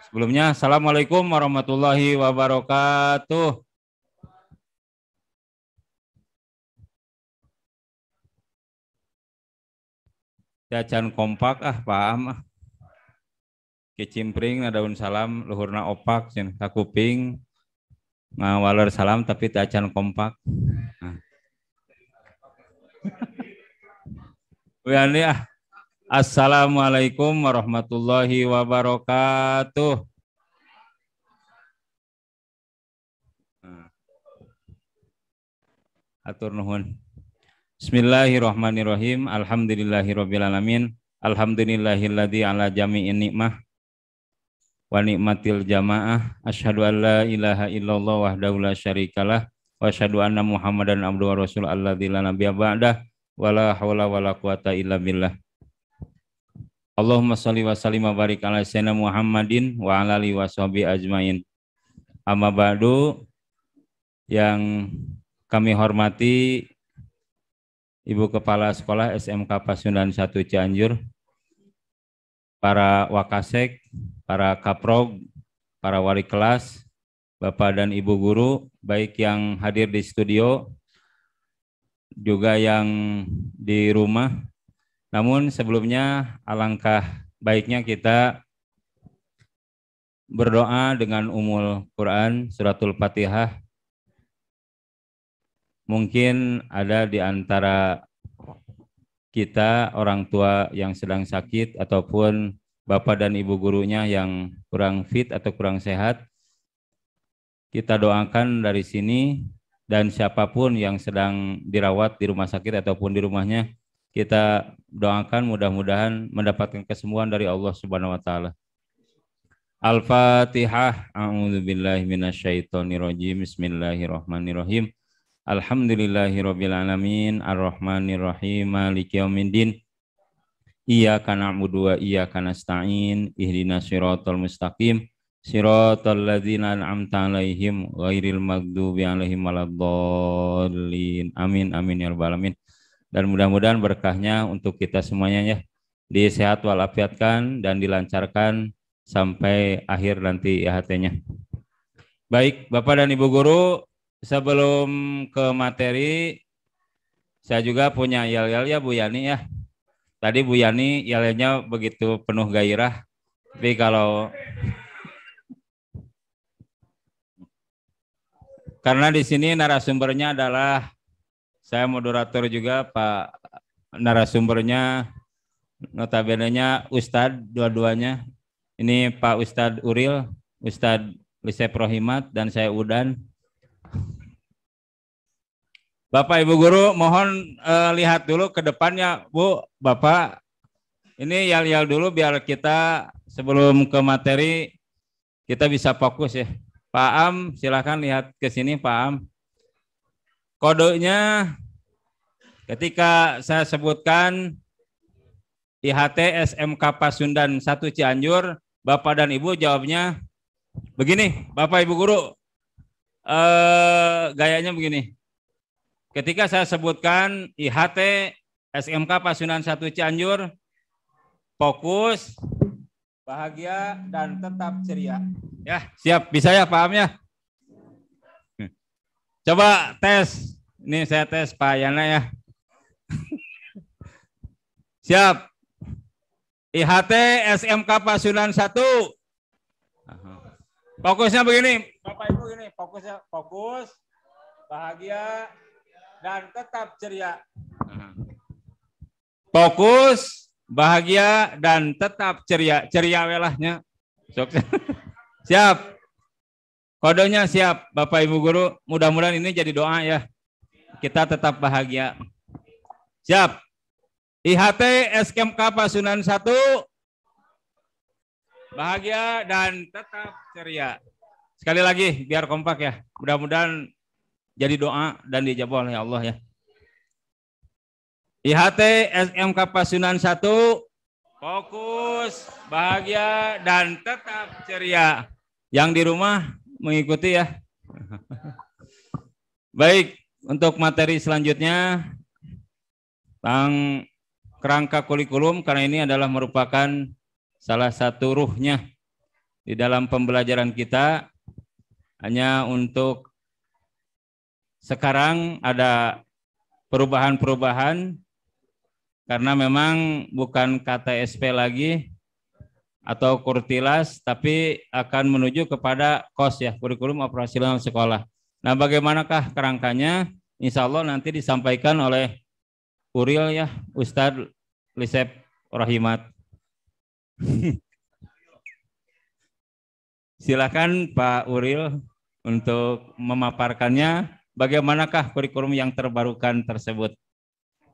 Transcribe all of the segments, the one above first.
Sebelumnya, Assalamualaikum warahmatullahi wabarakatuh. Jajan kompak paham kicimpring daun salam luhurna opak cenah kakuping ngawaler salam tapi jajan kompak. Wiyani Assalamualaikum warahmatullahi wabarakatuh. Atur nuhun. Bismillahirrahmanirrahim. Alhamdulillahirabbil alamin. Alhamdulillahilladzi ala jami'in nikmah wa nikmatil jamaah. Asyhadu an la ilaha illallah wahdahu la syarikalah wa asyhadu anna Muhammadan abduhu wa rasul alladzi la nabiyya ba'dah wa la haula wa la quwata illa billah. Allahumma shalli wa sallim wa barik ala sayyidina Muhammadin wa ala alihi washabihi ajmain. Amma ba'du, yang kami hormati Ibu Kepala Sekolah SMK Pasundan 1 Cianjur, para Wakasek, para Kaprog, para wali kelas, Bapak dan Ibu guru, baik yang hadir di studio, juga yang di rumah. Namun sebelumnya alangkah baiknya kita berdoa dengan Ummul Quran, Suratul Fatihah. Mungkin ada di antara kita orang tua yang sedang sakit ataupun bapak dan ibu gurunya yang kurang fit atau kurang sehat. Kita doakan dari sini, dan siapapun yang sedang dirawat di rumah sakit ataupun di rumahnya, kita doakan mudah-mudahan mendapatkan kesembuhan dari Allah Subhanahu wa taala. Al-Fatihah. A'udzubillahi minasyaitonirrajim. Bismillahirrahmanirrahim. Alhamdulillahirabbil alamin arrahmanirrahim maliki yaumiddin iyyaka na'budu wa iyyaka nasta'in ihdinas siratal mustaqim siratal ladzina an'amta 'alaihim ghairil maghdubi 'alaihim waladdallin amin amin ya rabbal alamin. Dan mudah-mudahan berkahnya untuk kita semuanya ya, disehat walafiatkan dan dilancarkan sampai akhir nanti IHT-nya. Baik, Bapak dan Ibu guru, sebelum ke materi, saya juga punya yel-yel ya Bu Yani ya. Tadi Bu Yani yelnya begitu penuh gairah. Tapi karena di sini narasumbernya adalah saya moderator juga, Pak narasumbernya notabene-nya Ustadz dua-duanya. Ini Pak Ustadz Uril, Ustadz Lisep Rohimat, dan saya Udan. Bapak Ibu guru mohon lihat dulu ke depannya Bu, Bapak. Ini yal-yal dulu biar kita sebelum ke materi kita bisa fokus ya. Pak Am silakan lihat ke sini Pak Am. Kodenya ketika saya sebutkan IHT SMK Pasundan 1 Cianjur, Bapak dan Ibu jawabnya begini, Bapak Ibu guru. Gayanya begini. Ketika saya sebutkan IHT SMK Pasundan 1 Cianjur, fokus, bahagia, dan tetap ceria. Ya, siap. Bisa ya, paham ya? Coba tes. Ini saya tes Pak Yana ya. Siap. IHT SMK Pasundan 1. Fokusnya begini. Bapak Ibu gini, fokusnya fokus, bahagia, dan tetap ceria. Fokus, bahagia, dan tetap ceria. Ceria welahnya. Siap. Kodenya siap, Bapak Ibu guru. Mudah-mudahan ini jadi doa ya. Kita tetap bahagia. Siap. IHT SMK Pasundan 1. Bahagia dan tetap ceria. Sekali lagi biar kompak ya. Mudah-mudahan jadi doa dan dijawab oleh Allah ya. IHT SMK Pasundan 1, fokus, bahagia, dan tetap ceria. Yang di rumah mengikuti ya. Baik, untuk materi selanjutnya tentang kerangka kurikulum, karena ini adalah merupakan salah satu ruhnya Di dalam pembelajaran kita hanya untuk sekarang ada perubahan-perubahan karena memang bukan KTSP lagi atau kurtilas, tapi akan menuju kepada KOS ya, kurikulum operasional sekolah. Nah, bagaimanakah kerangkanya? Insya Allah nanti disampaikan oleh Uril ya, Ustadz Lisep Rahimat. Silakan Pak Uril untuk memaparkannya bagaimanakah kurikulum yang terbarukan tersebut.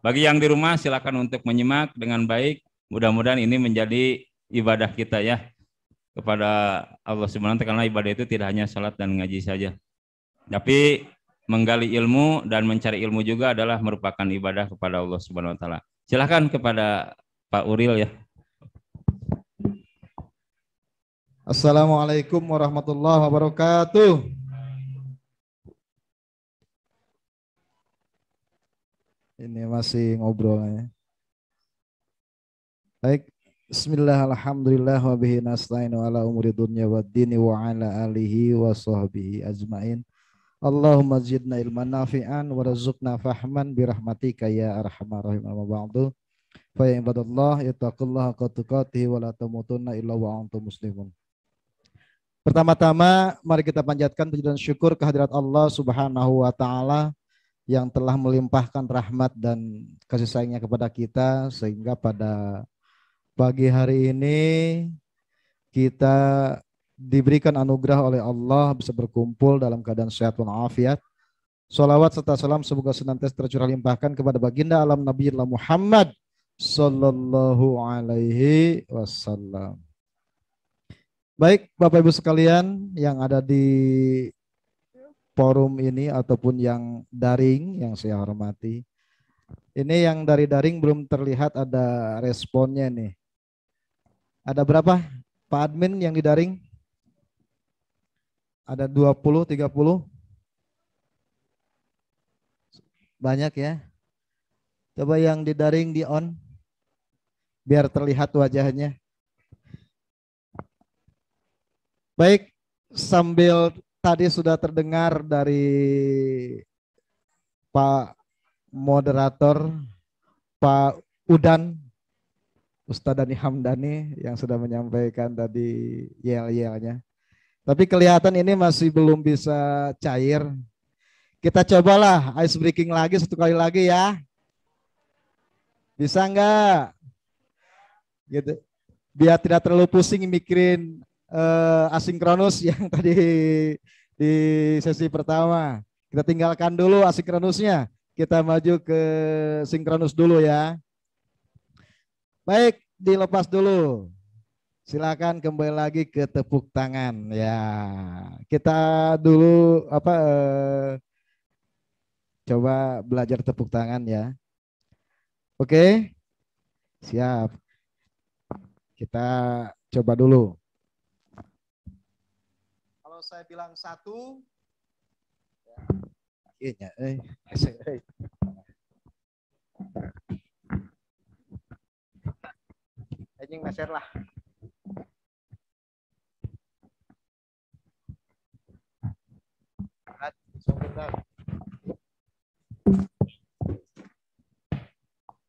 Bagi yang di rumah silakan untuk menyimak dengan baik. Mudah-mudahan ini menjadi ibadah kita ya kepada Allah Subhanahu wa taala, karena ibadah itu tidak hanya salat dan ngaji saja. Tapi menggali ilmu dan mencari ilmu juga adalah merupakan ibadah kepada Allah Subhanahu wa taala. Silakan kepada Pak Uril ya. Assalamualaikum warahmatullahi wabarakatuh. Ini masih ngobrolnya. Baik, bismillah, alhamdulillah, wa bihi nasta'inu ala umuri dunya waddini wa ala alihi wa sahbihi ajmain. Allahumma zidna ilman nafi'an wa razuqna fahman birahmatika ya arhamar rahim. Amma ba'du. Fa ya ibadallah ittaqullaha haqqa tuqatih wa la tamutunna illa wa antum muslimun. Pertama-tama mari kita panjatkan puji dan syukur kehadirat Allah Subhanahu wa taala yang telah melimpahkan rahmat dan kasih sayangnya kepada kita sehingga pada pagi hari ini kita diberikan anugerah oleh Allah bisa berkumpul dalam keadaan sehat walafiat. Sholawat serta salam semoga senantiasa tercurah limpahkan kepada baginda alam Nabi Muhammad sallallahu alaihi wasallam. Baik Bapak Ibu sekalian yang ada di forum ini ataupun yang daring yang saya hormati. Ini yang dari daring belum terlihat ada responnya nih. Ada berapa Pak Admin yang di daring? Ada 20, 30? Banyak ya. Coba yang di daring di on biar terlihat wajahnya. Baik, sambil tadi sudah terdengar dari Pak Moderator, Pak Udan, Ustadz Dani Hamdani yang sudah menyampaikan tadi yel-yelnya. Tapi kelihatan ini masih belum bisa cair. Kita cobalah ice breaking lagi satu kali lagi ya. Bisa enggak? Gitu. Biar tidak terlalu pusing mikirin asinkronus yang tadi di sesi pertama. Kita tinggalkan dulu asinkronusnya. Kita maju ke sinkronus dulu ya. Baik, dilepas dulu. Silakan kembali lagi ke tepuk tangan ya. Kita dulu coba belajar tepuk tangan ya. Oke. Siap. Kita coba dulu. Kalau saya bilang 1, ya, anjing meser lah.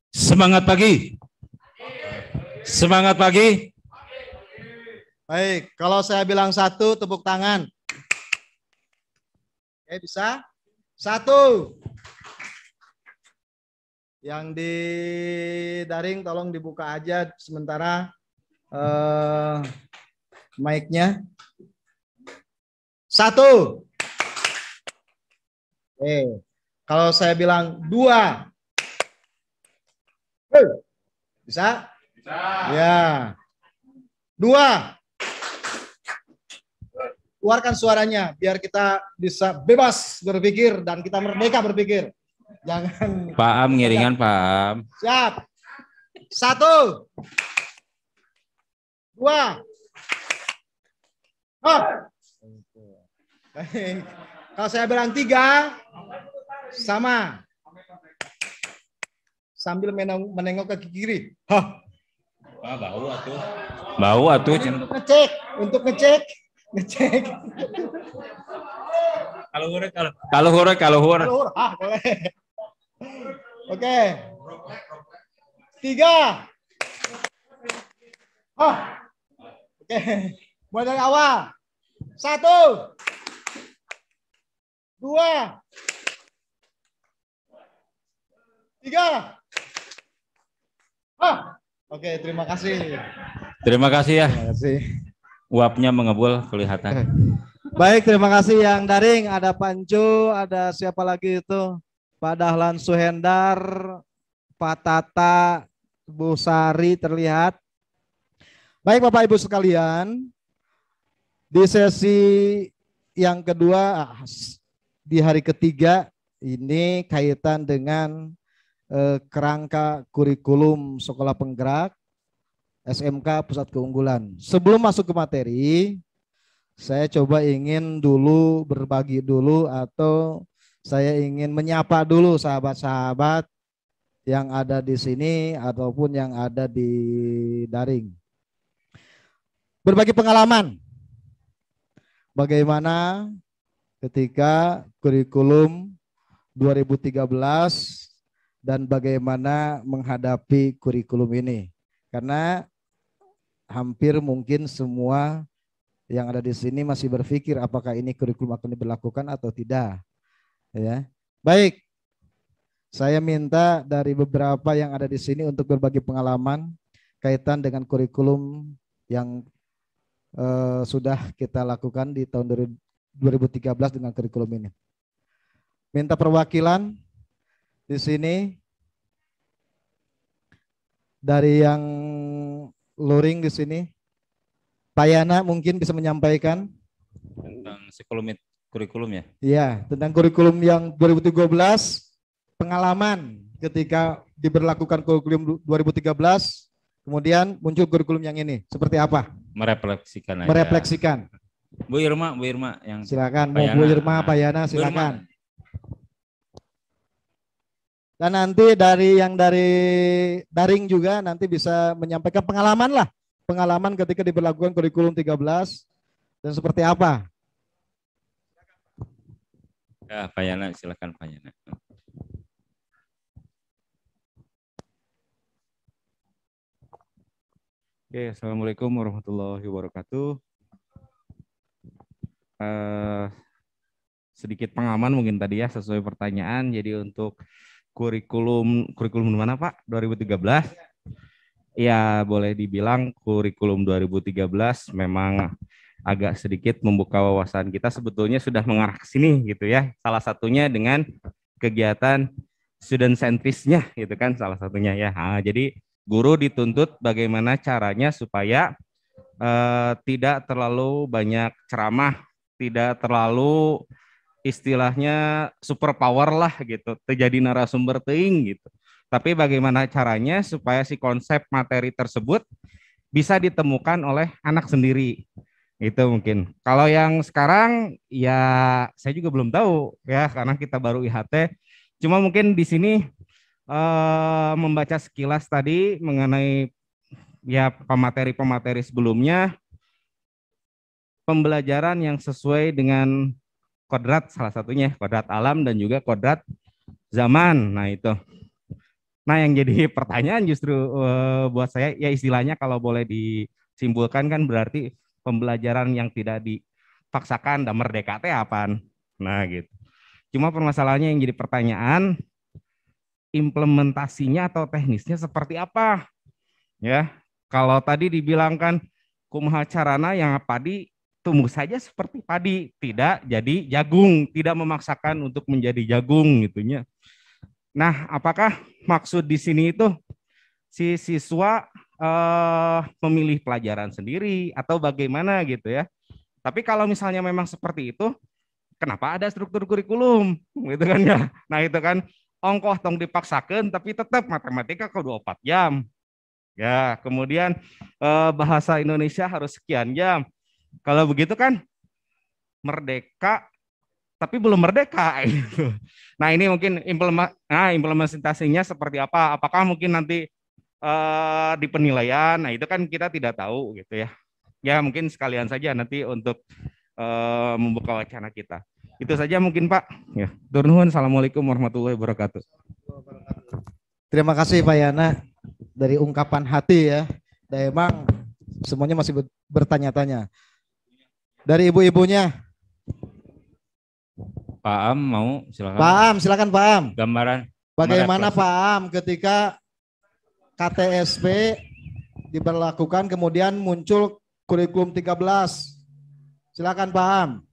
Semangat pagi. Semangat pagi. Baik, kalau saya bilang 1, tepuk tangan. Oke, bisa? 1. Yang di daring tolong dibuka aja sementara mic-nya. 1. Oke, kalau saya bilang 2. Bisa? Bisa. Ya. 2. Keluarkan suaranya biar kita bisa bebas berpikir dan kita merdeka berpikir. Jangan. Pak Am ngiringan Pak Am. Siap. 1, 2. Oh. Kalau saya bilang 3, sama. Sambil menengok ke kiri. Hah. Bau atuh. Bau atuh. Ngecek. untuk ngecek. Kalau hore. Ah, boleh. Oke. 3. Oke. Mulai dari awal. 1, 2, 3. Oke, terima kasih. Terima kasih ya. Terima kasih. Uapnya mengebul kelihatan. Baik, terima kasih yang daring. Ada Pancu, ada siapa lagi itu? Pak Dahlan Suhendar, Pak Tata, Bu Sari terlihat. Baik Bapak Ibu sekalian, di sesi yang kedua, di hari ketiga, ini kaitan dengan kerangka kurikulum sekolah penggerak SMK Pusat Keunggulan. Sebelum masuk ke materi, saya coba ingin dulu berbagi dulu atau saya ingin menyapa dulu sahabat-sahabat yang ada di sini ataupun yang ada di daring. Berbagi pengalaman. Bagaimana ketika kurikulum 2013 dan bagaimana menghadapi kurikulum ini. Karena hampir mungkin semua yang ada di sini masih berpikir apakah ini kurikulum akan diberlakukan atau tidak. Ya. Baik, saya minta dari beberapa yang ada di sini untuk berbagi pengalaman kaitan dengan kurikulum yang sudah kita lakukan di tahun 2013 dengan kurikulum ini. Minta perwakilan di sini dari yang luring di sini. Pak Yana mungkin bisa menyampaikan Tentang kurikulum ya? Iya, tentang kurikulum yang 2013, pengalaman ketika diberlakukan kurikulum 2013, kemudian muncul kurikulum yang ini. Seperti apa? Merefleksikan aja. Merefleksikan. Bu Irma yang silakan. Mau Bu Irma, Pak Yana, silakan. Dan nanti dari yang dari daring juga nanti bisa menyampaikan pengalaman lah. Pengalaman ketika diberlakukan kurikulum 13 dan seperti apa? Ya, Pak Yana, silakan Pak Yana. Oke, Assalamualaikum warahmatullahi wabarakatuh. Sedikit pengalaman mungkin tadi ya sesuai pertanyaan. Jadi untuk kurikulum mana Pak? 2013. Ya boleh dibilang kurikulum 2013 memang agak sedikit membuka wawasan kita, sebetulnya sudah mengarah ke sini gitu ya. Salah satunya dengan kegiatan student centrisnya gitu kan salah satunya ya. Nah, jadi guru dituntut bagaimana caranya supaya tidak terlalu banyak ceramah, tidak terlalu istilahnya super power lah gitu, terjadi narasumber teuing gitu. Tapi bagaimana caranya supaya si konsep materi tersebut bisa ditemukan oleh anak sendiri. Itu mungkin. Kalau yang sekarang ya saya juga belum tahu ya karena kita baru IHT. Cuma mungkin di sini membaca sekilas tadi mengenai ya pemateri-pemateri sebelumnya, pembelajaran yang sesuai dengan kodrat salah satunya, kodrat alam dan juga kodrat zaman. Nah itu. Nah yang jadi pertanyaan justru buat saya ya istilahnya kalau boleh disimpulkan kan berarti pembelajaran yang tidak dipaksakan dan merdeka teh apaan. Nah gitu. Cuma permasalahannya yang jadi pertanyaan implementasinya atau teknisnya seperti apa? Ya, kalau tadi dibilangkan kumaha carana yang padi tumbuh saja seperti padi, tidak jadi jagung, tidak memaksakan untuk menjadi jagung gitunya. Nah, apakah maksud di sini itu si siswa memilih pelajaran sendiri atau bagaimana gitu ya? Tapi kalau misalnya memang seperti itu, kenapa ada struktur kurikulum gitu kan ya? Nah itu kan ongkoh tong dipaksakan, tapi tetap matematika ke 24 jam. Ya, kemudian bahasa Indonesia harus sekian jam. Kalau begitu kan merdeka tapi belum merdeka gitu. Nah ini mungkin implementasinya seperti apa? Apakah mungkin nanti di penilaian? Nah itu kan kita tidak tahu gitu ya. Ya mungkin sekalian saja nanti untuk membuka wacana kita. Itu saja mungkin Pak. Ya, tur nuhun. Assalamualaikum warahmatullahi wabarakatuh. Terima kasih Pak Yana dari ungkapan hati ya. Dan emang semuanya masih bertanya-tanya. Dari ibu-ibunya. Pak Am mau silakan. Pak Am, silakan Pak Am. Gambaran. Bagaimana Pak Am ketika KTSP diberlakukan kemudian muncul kurikulum 13. Silakan Pak Am.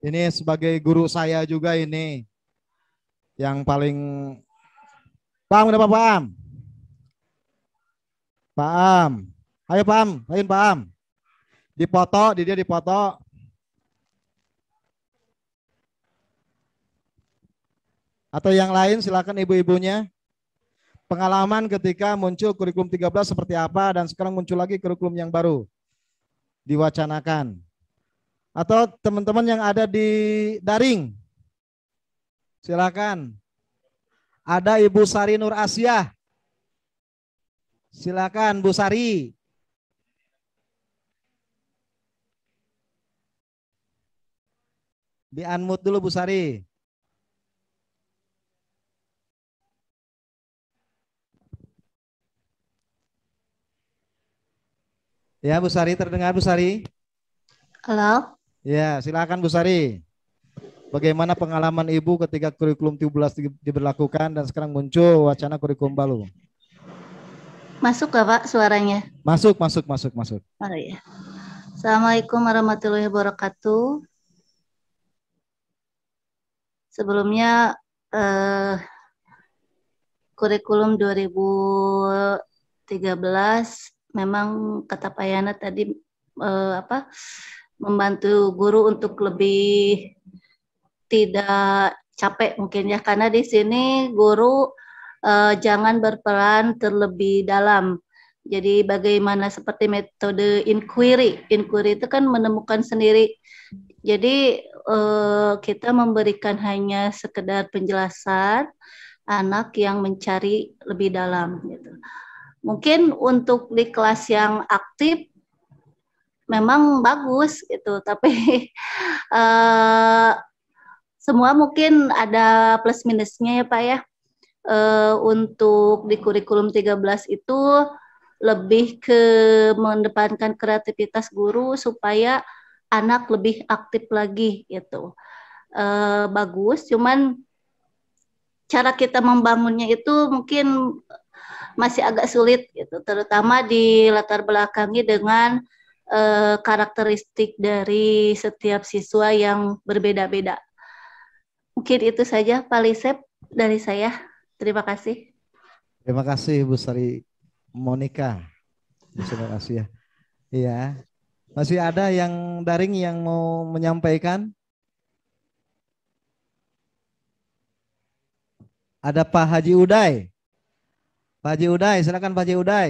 Ini sebagai guru saya juga ini yang paling Pak Am, udah Pak Am. Pak Am. Ayo Pak Am, ayo Pak Am. Dipoto, dia dipoto. Atau yang lain silakan ibu-ibunya. Pengalaman ketika muncul kurikulum 13 seperti apa dan sekarang muncul lagi kurikulum yang baru diwacanakan. Atau teman-teman yang ada di daring. Silakan. Ada Ibu Sari Nur Asia. Silakan Bu Sari. Di-unmute dulu Bu Sari. Ya Bu Sari, terdengar Bu Sari? Halo. Ya, silakan Bu Sari. Bagaimana pengalaman Ibu ketika kurikulum 13 diberlakukan dan sekarang muncul wacana kurikulum baru? Masuk gak Pak suaranya? Masuk. Oh iya. Assalamualaikum warahmatullahi wabarakatuh. Sebelumnya kurikulum 2013 memang kata Pak Yana tadi membantu guru untuk lebih tidak capek mungkin ya, karena di sini guru jangan berperan terlebih dalam. Jadi bagaimana seperti metode inquiry itu kan menemukan sendiri. Jadi kita memberikan hanya sekedar penjelasan, anak yang mencari lebih dalam gitu. Mungkin untuk di kelas yang aktif memang bagus gitu, tapi semua mungkin ada plus minusnya ya Pak ya. Untuk di kurikulum 13 itu lebih ke mendepankan kreativitas guru supaya anak lebih aktif lagi gitu. Bagus, cuman cara kita membangunnya itu mungkin masih agak sulit gitu, terutama di latar belakangi dengan karakteristik dari setiap siswa yang berbeda-beda. Mungkin itu saja Pak Lisep dari saya. Terima kasih. Terima kasih Bu Sari Monica. Terima kasih ya. Iya. Masih ada yang daring yang mau menyampaikan? Ada Pak Haji Uday. Pak Haji Uday, silakan Pak Haji Uday.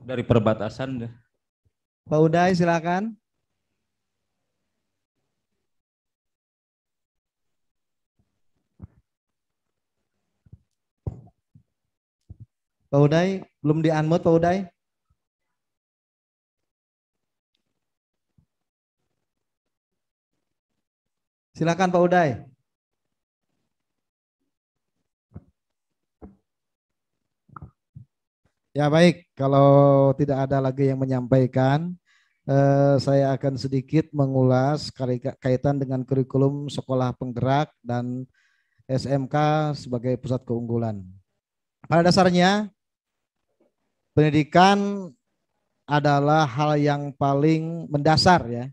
Dari perbatasan deh. Pak Uday silakan. Pak Uday, belum di-unmute Pak Uday. Silakan Pak Uday. Ya baik, kalau tidak ada lagi yang menyampaikan, saya akan sedikit mengulas kaitan dengan kurikulum sekolah penggerak dan SMK sebagai pusat keunggulan. Pada dasarnya, pendidikan adalah hal yang paling mendasar ya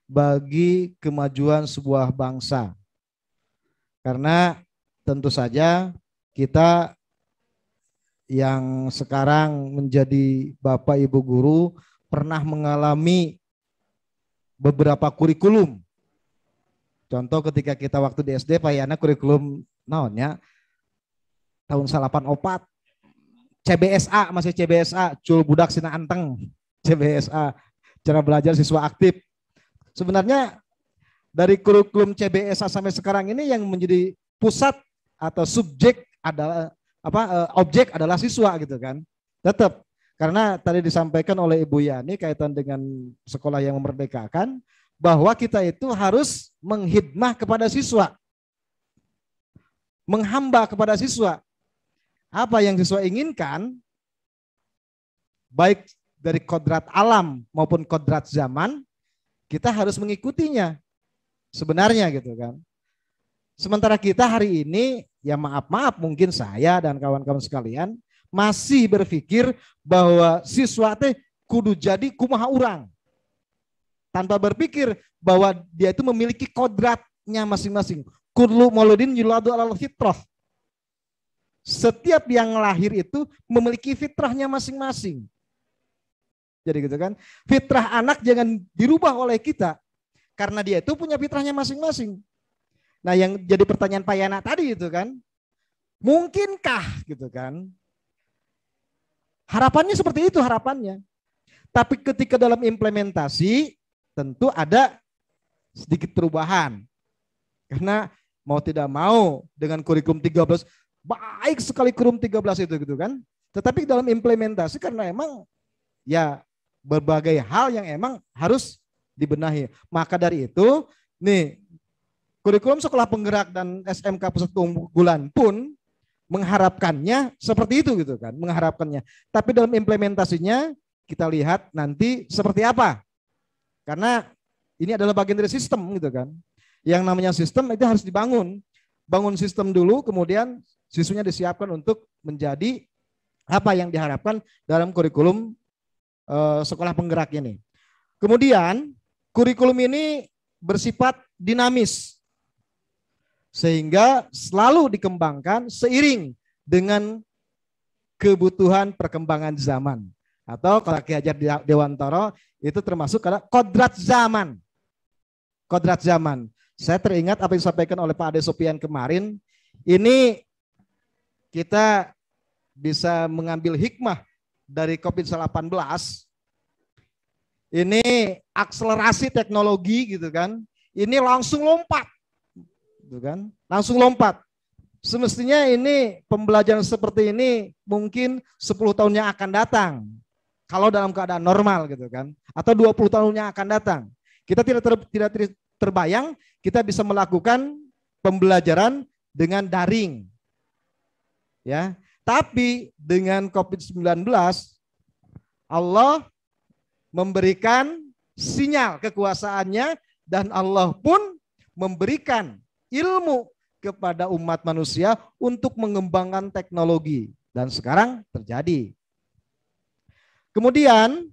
bagi kemajuan sebuah bangsa. Karena tentu saja kita yang sekarang menjadi Bapak Ibu guru pernah mengalami beberapa kurikulum. Contoh ketika kita waktu di SD Pak Yana kurikulum naonnya tahun 84 CBSA, masih CBSA, cul budak sina anteng, CBSA, cara belajar siswa aktif. Sebenarnya dari kurikulum CBSA sampai sekarang ini yang menjadi pusat atau subjek adalah objek adalah siswa gitu kan. Tetap Karena tadi disampaikan oleh Ibu Yani kaitan dengan sekolah yang memerdekakan, bahwa kita itu harus menghidmah kepada siswa. Menghamba kepada siswa. Apa yang siswa inginkan, baik dari kodrat alam maupun kodrat zaman, kita harus mengikutinya. Sebenarnya gitu kan. Sementara kita hari ini, ya maaf mungkin saya dan kawan-kawan sekalian masih berpikir bahwa siswa teh kudu jadi kumaha urang. Tanpa berpikir bahwa dia itu memiliki kodratnya masing-masing. Kullu mauludin yuladu alal fitrah. Setiap yang lahir itu memiliki fitrahnya masing-masing. Jadi gitu kan. Fitrah anak jangan dirubah oleh kita. Karena dia itu punya fitrahnya masing-masing. Nah yang jadi pertanyaan Pak Yana tadi itu kan, mungkinkah gitu kan, harapannya seperti itu harapannya. Tapi ketika dalam implementasi tentu ada sedikit perubahan. Karena mau tidak mau dengan kurikulum 13, baik sekali kurikulum 13 itu gitu kan. Tetapi dalam implementasi karena emang ya berbagai hal yang emang harus dibenahi. Maka dari itu nih kurikulum sekolah penggerak dan SMK Pusat Keunggulan pun mengharapkannya seperti itu gitu kan, mengharapkannya. Tapi dalam implementasinya kita lihat nanti seperti apa. Karena ini adalah bagian dari sistem gitu kan. Yang namanya sistem itu harus dibangun. Bangun sistem dulu, kemudian siswanya disiapkan untuk menjadi apa yang diharapkan dalam kurikulum sekolah penggerak ini. Kemudian kurikulum ini bersifat dinamis. Sehingga selalu dikembangkan seiring dengan kebutuhan perkembangan zaman. Atau kalau Ki Hajar Dewantara itu termasuk karena kodrat zaman. Kodrat zaman. Saya teringat apa yang disampaikan oleh Pak Ade Sopian kemarin. Ini kita bisa mengambil hikmah dari COVID-19. Ini akselerasi teknologi gitu kan. Ini langsung lompat. Gitu kan? Langsung lompat. Semestinya ini pembelajaran seperti ini mungkin 10 tahun yang akan datang. Kalau dalam keadaan normal gitu kan. Atau 20 tahun yang akan datang. Kita tidak terbayang kita bisa melakukan pembelajaran dengan daring. Ya. Tapi dengan COVID-19 Allah memberikan sinyal kekuasaannya dan Allah pun memberikan ilmu kepada umat manusia untuk mengembangkan teknologi. Dan sekarang terjadi. Kemudian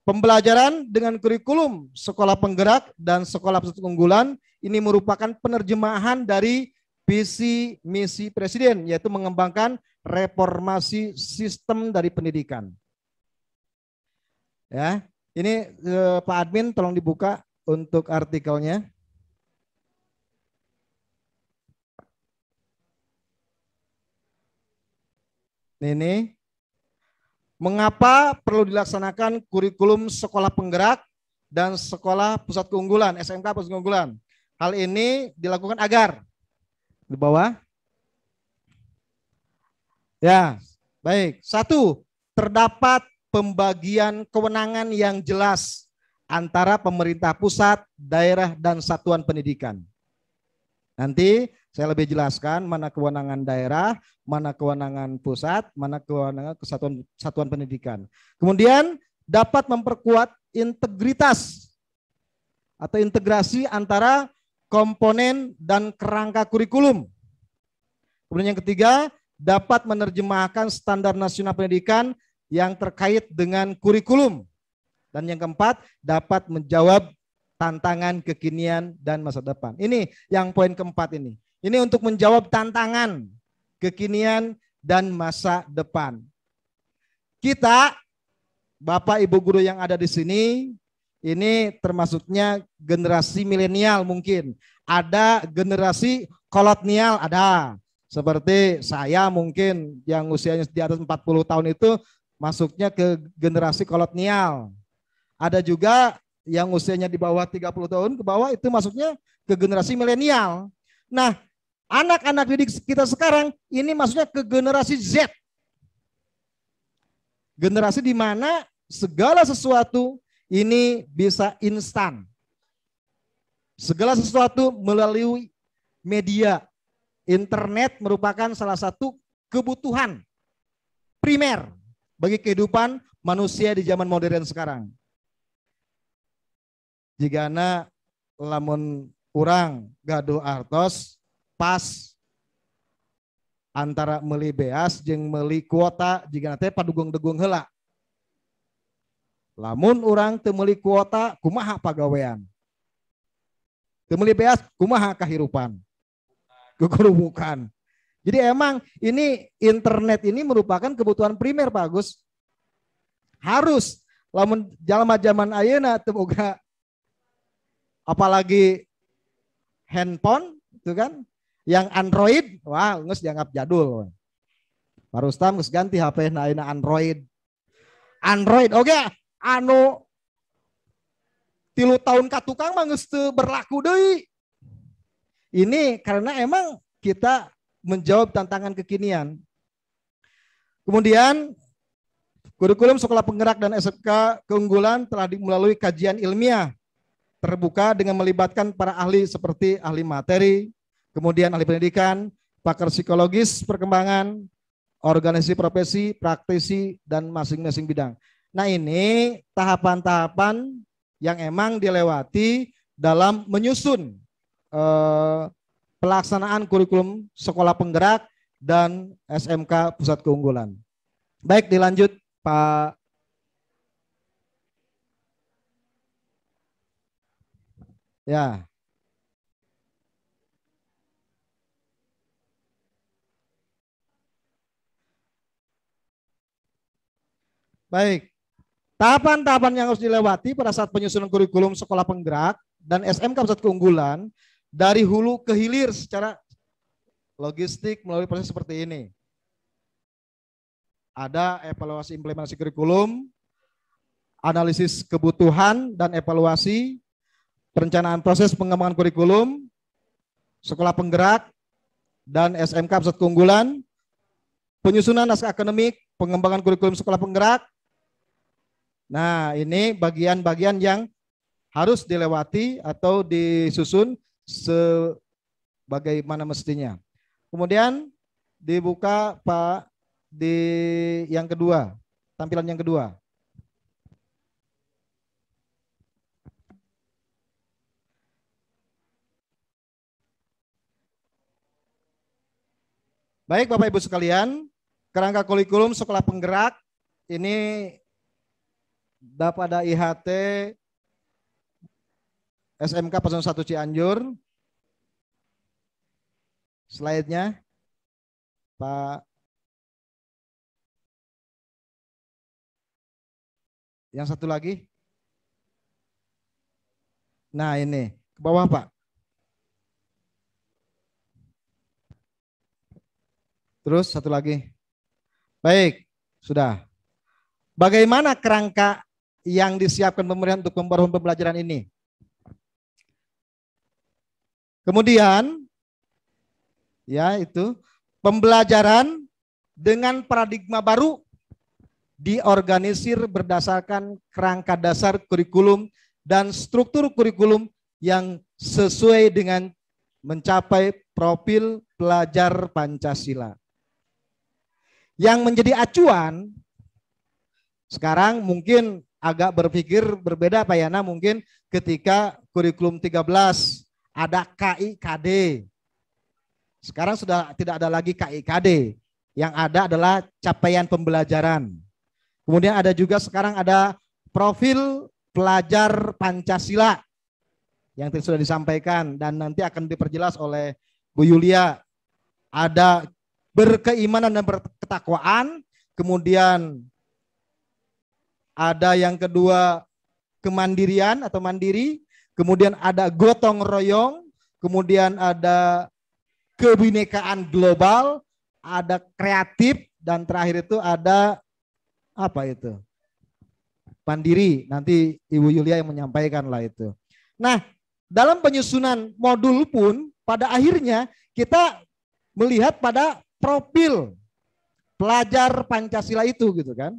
pembelajaran dengan kurikulum sekolah penggerak dan sekolah pusat keunggulan ini merupakan penerjemahan dari visi misi Presiden, yaitu mengembangkan reformasi sistem dari pendidikan. Ya, ini Pak Admin tolong dibuka untuk artikelnya. Ini mengapa perlu dilaksanakan kurikulum sekolah penggerak dan sekolah pusat keunggulan, SMK pusat keunggulan. Hal ini dilakukan agar di bawah. Ya, baik. 1, terdapat pembagian kewenangan yang jelas antara pemerintah pusat, daerah, dan satuan pendidikan. Nanti saya lebih jelaskan mana kewenangan daerah, mana kewenangan pusat, mana kewenangan satuan pendidikan. Kemudian dapat memperkuat integritas atau integrasi antara komponen dan kerangka kurikulum. Kemudian yang ketiga, dapat menerjemahkan standar nasional pendidikan yang terkait dengan kurikulum. Dan yang keempat, dapat menjawab tantangan kekinian dan masa depan. Ini yang poin keempat ini. Ini untuk menjawab tantangan kekinian dan masa depan. Kita, Bapak Ibu guru yang ada di sini, ini termasuknya generasi milenial mungkin. Ada generasi kolonial ada. Seperti saya mungkin yang usianya di atas 40 tahun itu masuknya ke generasi kolonial. Ada juga yang usianya di bawah 30 tahun ke bawah itu masuknya ke generasi milenial. Nah, anak-anak didik kita sekarang ini masuknya ke generasi Z. Generasi di mana segala sesuatu ini bisa instan. Segala sesuatu melalui media. Internet merupakan salah satu kebutuhan primer bagi kehidupan manusia di zaman modern sekarang. Jigana lamun urang gaduh artos pas antara meuli beas jeung meuli kuota jigana teh padugung-dugung heula. Lamun urang teu meuli kuota kumaha pagawean? Teu meuli beas kumaha kahirupan? Kegerubukan. Jadi emang ini internet ini merupakan kebutuhan primer Pak Agus. Harus lamun zaman ayeuna teu boga apalagi handphone itu kan yang Android, wah geus dianggap jadul. Pak Rustam geus ganti HP na ayeuna Android. Android oke anu 3 tahun ka tukang mah geus teu berlaku deui. Ini karena emang kita menjawab tantangan kekinian. Kemudian kurikulum sekolah penggerak dan SMK keunggulan telah melalui kajian ilmiah terbuka dengan melibatkan para ahli seperti ahli materi, kemudian ahli pendidikan, pakar psikologis perkembangan, organisasi profesi, praktisi, dan masing-masing bidang. Nah ini tahapan-tahapan yang emang dilewati dalam menyusun pelaksanaan kurikulum sekolah penggerak dan SMK pusat keunggulan. Baik, dilanjut Pak. Ya. Baik. Tahapan-tahapan yang harus dilewati pada saat penyusunan kurikulum sekolah penggerak dan SMK pusat keunggulan dari hulu ke hilir secara logistik melalui proses seperti ini. Ada evaluasi implementasi kurikulum, analisis kebutuhan dan evaluasi, perencanaan proses pengembangan kurikulum, sekolah penggerak, dan SMK pusat keunggulan, penyusunan naskah akademik, pengembangan kurikulum sekolah penggerak. Nah ini bagian-bagian yang harus dilewati atau disusun sebagaimana mestinya. Kemudian dibuka Pak di yang kedua, tampilan yang kedua. Baik Bapak Ibu sekalian, kerangka kurikulum sekolah penggerak ini pada IHT SMK 01 Cianjur. Slide-nya Pak. Yang satu lagi. Nah ini ke bawah Pak. Terus satu lagi. Baik, sudah. Bagaimana kerangka yang disiapkan pemerintah untuk pembaruan pembelajaran ini? Kemudian ya itu pembelajaran dengan paradigma baru diorganisir berdasarkan kerangka dasar kurikulum dan struktur kurikulum yang sesuai dengan mencapai profil pelajar Pancasila. Yang menjadi acuan sekarang mungkin agak berpikir berbeda Pak Yana, mungkin ketika kurikulum 13 ada KIKD. Sekarang sudah tidak ada lagi KIKD. Yang ada adalah capaian pembelajaran. Kemudian ada juga sekarang ada profil pelajar Pancasila yang sudah disampaikan dan nanti akan diperjelas oleh Bu Yulia. Ada berkeimanan dan berketakwaan, kemudian ada yang kedua kemandirian atau mandiri, kemudian ada gotong royong, kemudian ada kebinekaan global, ada kreatif, dan terakhir itu ada apa itu? Mandiri. Nanti Ibu Yulia yang menyampaikan lah itu. Nah, dalam penyusunan modul pun pada akhirnya kita melihat pada profil pelajar Pancasila itu gitu kan.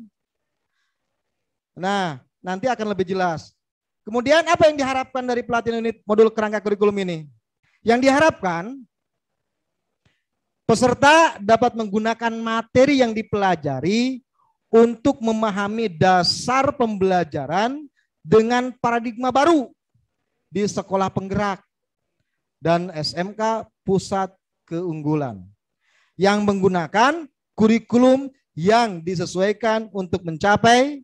Nah, nanti akan lebih jelas. Kemudian apa yang diharapkan dari pelatihan unit modul kerangka kurikulum ini? Yang diharapkan peserta dapat menggunakan materi yang dipelajari untuk memahami dasar pembelajaran dengan paradigma baru di sekolah penggerak dan SMK Pusat Keunggulan yang menggunakan kurikulum yang disesuaikan untuk mencapai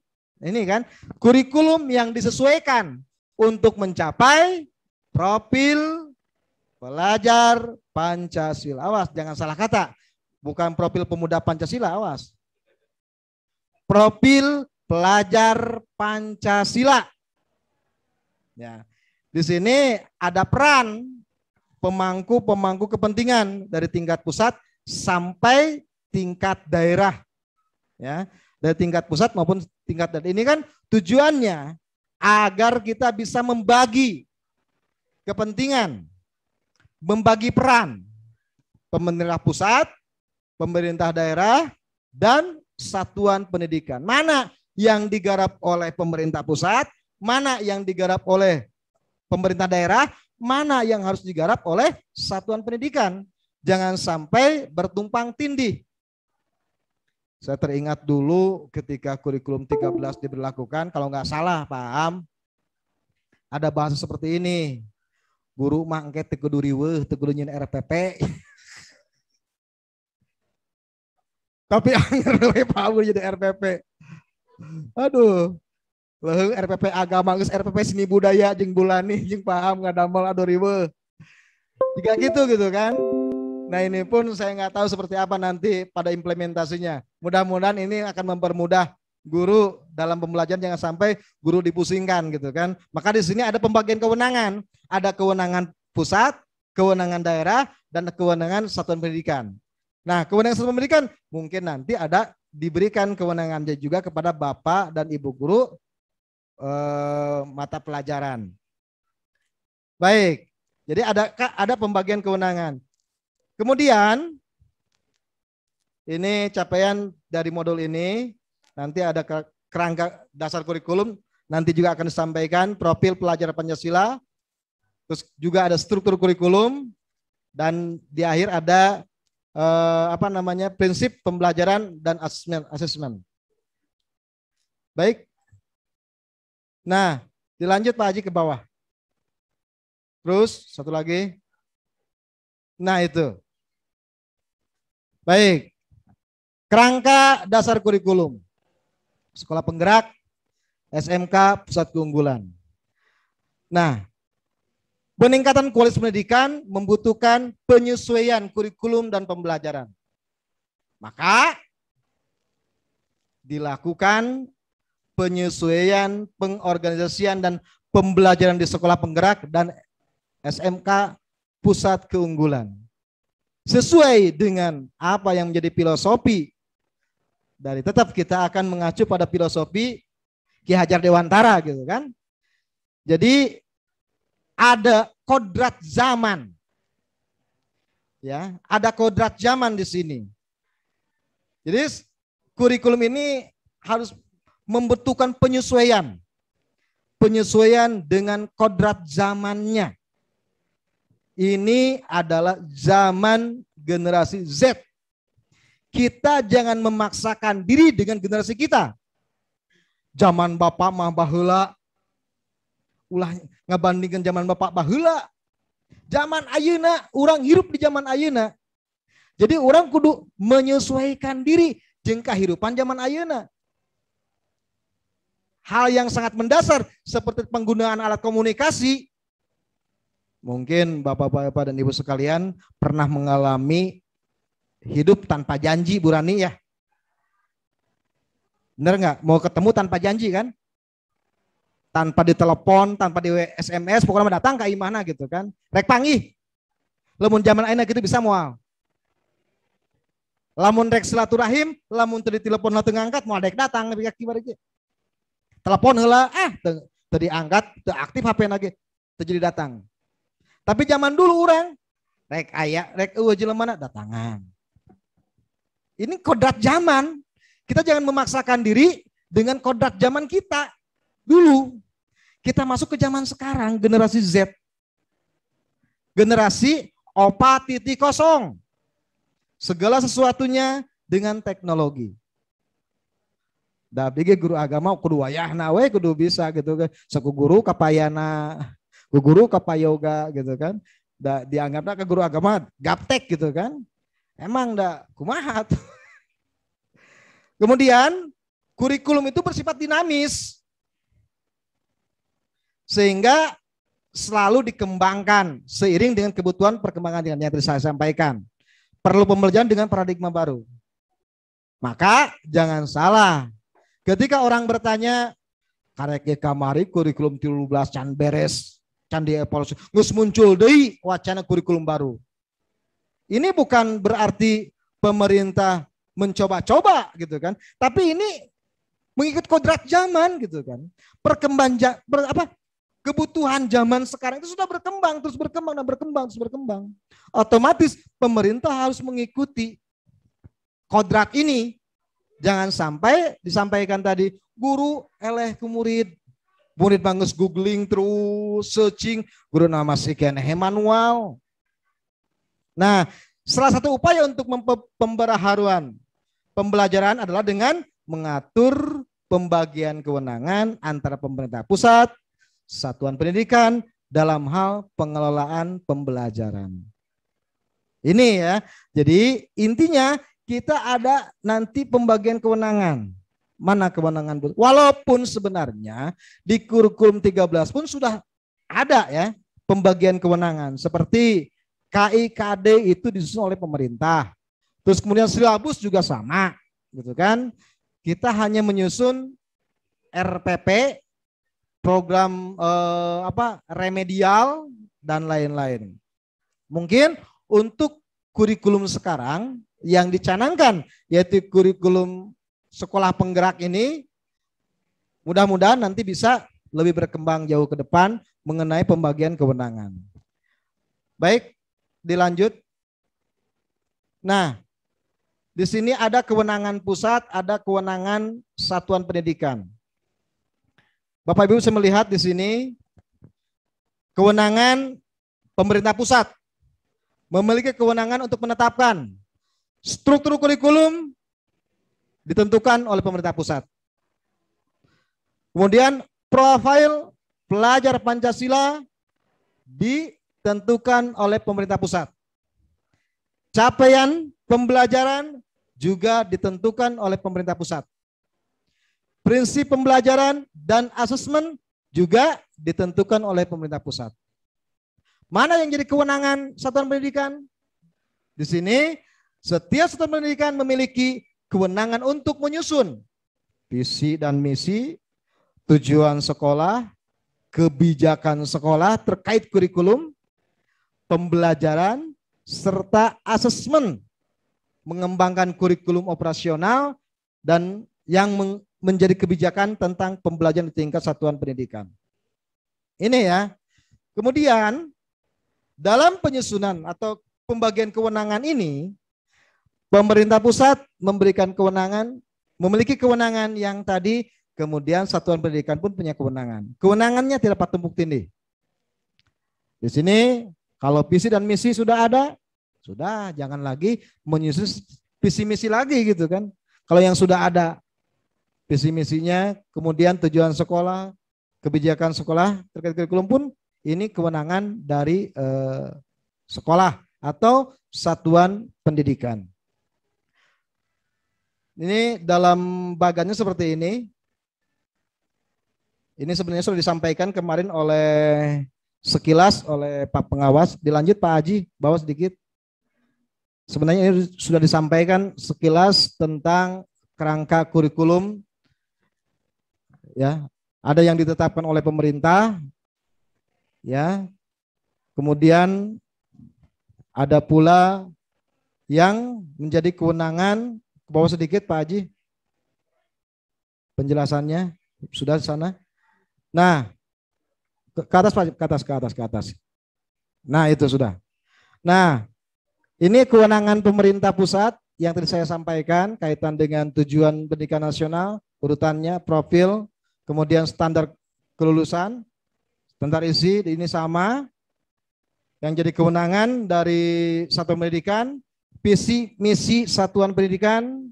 kurikulum yang disesuaikan untuk mencapai profil pelajar Pancasila. Awas, jangan salah kata. Bukan profil pemuda Pancasila, awas. Profil pelajar Pancasila. Ya. Di sini ada peran pemangku kepentingan dari tingkat pusat sampai tingkat daerah. Ya, dari tingkat pusat maupun tingkat daerah. Ini kan tujuannya agar kita bisa membagi kepentingan, membagi peran pemerintah pusat, pemerintah daerah, dan satuan pendidikan. Mana yang digarap oleh pemerintah pusat, mana yang digarap oleh pemerintah daerah, mana yang harus digarap oleh satuan pendidikan. Jangan sampai bertumpang tindih. Saya teringat dulu ketika kurikulum 13 diberlakukan, kalau nggak salah paham, ada bahasa seperti ini. Guru mangke tekudu riweuh, tekudu nyeun RPP. Tapi anger we paham jadi RPP. Aduh. Leuheung RPP agama geus RPP seni budaya jeung bulani jeung paham ngadamel aduh riweuh. Jika gitu kan. Nah ini pun saya nggak tahu seperti apa nanti pada implementasinya. Mudah-mudahan ini akan mempermudah guru dalam pembelajaran, jangan sampai guru dipusingkan gitu kan. Maka di sini ada pembagian kewenangan. Ada kewenangan pusat, kewenangan daerah, dan kewenangan satuan pendidikan. Nah kewenangan satuan pendidikan mungkin nanti ada diberikan kewenangannya juga kepada bapak dan ibu guru mata pelajaran. Baik, jadi ada pembagian kewenangan. Kemudian ini capaian dari modul ini, nanti ada kerangka dasar kurikulum, nanti juga akan disampaikan profil pelajar Pancasila, terus juga ada struktur kurikulum, dan di akhir ada prinsip pembelajaran dan asesmen. Baik. Nah, dilanjut Pak Haji ke bawah. Terus satu lagi. Nah itu. Baik, kerangka dasar kurikulum, sekolah penggerak, SMK Pusat Keunggulan. Nah, peningkatan kualitas pendidikan membutuhkan penyesuaian kurikulum dan pembelajaran. Maka dilakukan penyesuaian, pengorganisasian, dan pembelajaran di sekolah penggerak dan SMK Pusat Keunggulan. Sesuai dengan apa yang menjadi filosofi dari tetap kita akan mengacu pada filosofi Ki Hajar Dewantara gitu kan. Jadi ada kodrat zaman. Ya, ada kodrat zaman di sini. Jadi kurikulum ini harus membutuhkan penyesuaian. Penyesuaian dengan kodrat zamannya. Ini adalah zaman generasi Z. Kita jangan memaksakan diri dengan generasi kita. Zaman bapak mah baheula. Ulah ngabandingkan zaman bapak baheula. Zaman ayeuna, orang hirup di zaman ayeuna. Jadi orang kudu menyesuaikan diri jeung kahirupan zaman ayeuna. Hal yang sangat mendasar seperti penggunaan alat komunikasi. Mungkin bapak-bapak dan ibu sekalian pernah mengalami hidup tanpa janji, Bu Rani ya. Bener nggak? Mau ketemu tanpa janji kan? Tanpa ditelepon, tanpa di SMS, pokoknya datang ke imana gitu kan. Rek panggih. Lamun zaman ayeuna gitu bisa moal. Lamun rek silaturahim, lamun teu ditelepon teu ngangkat moal dek datang nepi ka kibar ge. Telepon heula, teu diangkat, teu aktif HP lagi, teu jadi datang. Tapi zaman dulu orang rek aya, rek eueuh jelemana datangan. Ini kodrat zaman. Kita jangan memaksakan diri dengan kodrat zaman kita dulu. Kita masuk ke zaman sekarang, generasi Z. Generasi Opa titik kosong. Segala sesuatunya dengan teknologi. Da bigi guru agama kudu wayahna we kudu bisa gitu kan. Saku guru kapayana, guru kapayoga gitu kan. Da dianggapnya ke guru agama gaptek gitu kan. Emang da kumaha tuh. Kemudian kurikulum itu bersifat dinamis. Sehingga selalu dikembangkan seiring dengan kebutuhan perkembangan yang tadi saya sampaikan. Perlu pembelajaran dengan paradigma baru. Maka jangan salah. Ketika orang bertanya, karek kamari kurikulum 13 can beres, can dievaluasi, geus muncul deui wacana kurikulum baru. Ini bukan berarti pemerintah mencoba-coba gitu kan, tapi ini mengikut kodrat zaman gitu kan. Kebutuhan zaman sekarang itu sudah berkembang, terus berkembang dan berkembang, terus berkembang. Otomatis pemerintah harus mengikuti kodrat ini. Jangan sampai disampaikan tadi, guru eleh ke murid. Murid bangus googling terus, searching, guru nama sekian manual. Nah, salah satu upaya untuk pemberaharuan pembelajaran adalah dengan mengatur pembagian kewenangan antara pemerintah pusat, satuan pendidikan dalam hal pengelolaan pembelajaran. Ini ya, jadi intinya kita ada nanti pembagian kewenangan. Mana kewenangan? Walaupun sebenarnya di kurikulum 13 pun sudah ada ya pembagian kewenangan. Seperti KIKD itu disusun oleh pemerintah. Terus kemudian silabus juga sama, gitu kan? Kita hanya menyusun RPP, program remedial dan lain-lain. Mungkin untuk kurikulum sekarang yang dicanangkan yaitu kurikulum sekolah penggerak ini mudah-mudahan nanti bisa lebih berkembang jauh ke depan mengenai pembagian kewenangan. Baik, dilanjut. Nah, di sini ada kewenangan pusat, ada kewenangan satuan pendidikan. Bapak Ibu bisa melihat di sini kewenangan pemerintah pusat memiliki kewenangan untuk menetapkan struktur kurikulum ditentukan oleh pemerintah pusat. Kemudian profil pelajar Pancasila ditentukan oleh pemerintah pusat. Capaian pembelajaran juga ditentukan oleh pemerintah pusat. Prinsip pembelajaran dan asesmen juga ditentukan oleh pemerintah pusat. Mana yang jadi kewenangan satuan pendidikan? Di sini setiap satuan pendidikan memiliki kewenangan untuk menyusun visi dan misi, tujuan sekolah, kebijakan sekolah terkait kurikulum, pembelajaran, serta asesmen mengembangkan kurikulum operasional dan yang menjadi kebijakan tentang pembelajaran di tingkat satuan pendidikan. Ini ya. Kemudian dalam penyusunan atau pembagian kewenangan ini, pemerintah pusat memberikan kewenangan, memiliki kewenangan yang tadi, kemudian satuan pendidikan pun punya kewenangan. Kewenangannya tidak patung bukti nih. Di sini kalau visi dan misi sudah ada, sudah jangan lagi menyusun visi misi lagi gitu kan. Kalau yang sudah ada visi misinya, kemudian tujuan sekolah, kebijakan sekolah terkait kurikulum pun ini kewenangan dari sekolah atau satuan pendidikan. Ini dalam bagannya seperti ini. Ini sebenarnya sudah disampaikan kemarin oleh sekilas oleh Pak Pengawas. Dilanjut Pak Haji, bawa sedikit. Sebenarnya ini sudah disampaikan sekilas tentang kerangka kurikulum. Ya, ada yang ditetapkan oleh pemerintah, ya. Kemudian ada pula yang menjadi kewenangan. Ke bawah sedikit Pak Haji. Penjelasannya sudah di sana. Nah, ke atas Pak, ke atas. Nah, itu sudah. Nah, ini kewenangan pemerintah pusat yang tadi saya sampaikan kaitan dengan tujuan pendidikan nasional, urutannya, profil, kemudian standar kelulusan, standar isi ini sama. Yang jadi kewenangan dari satuan pendidikan, visi misi satuan pendidikan.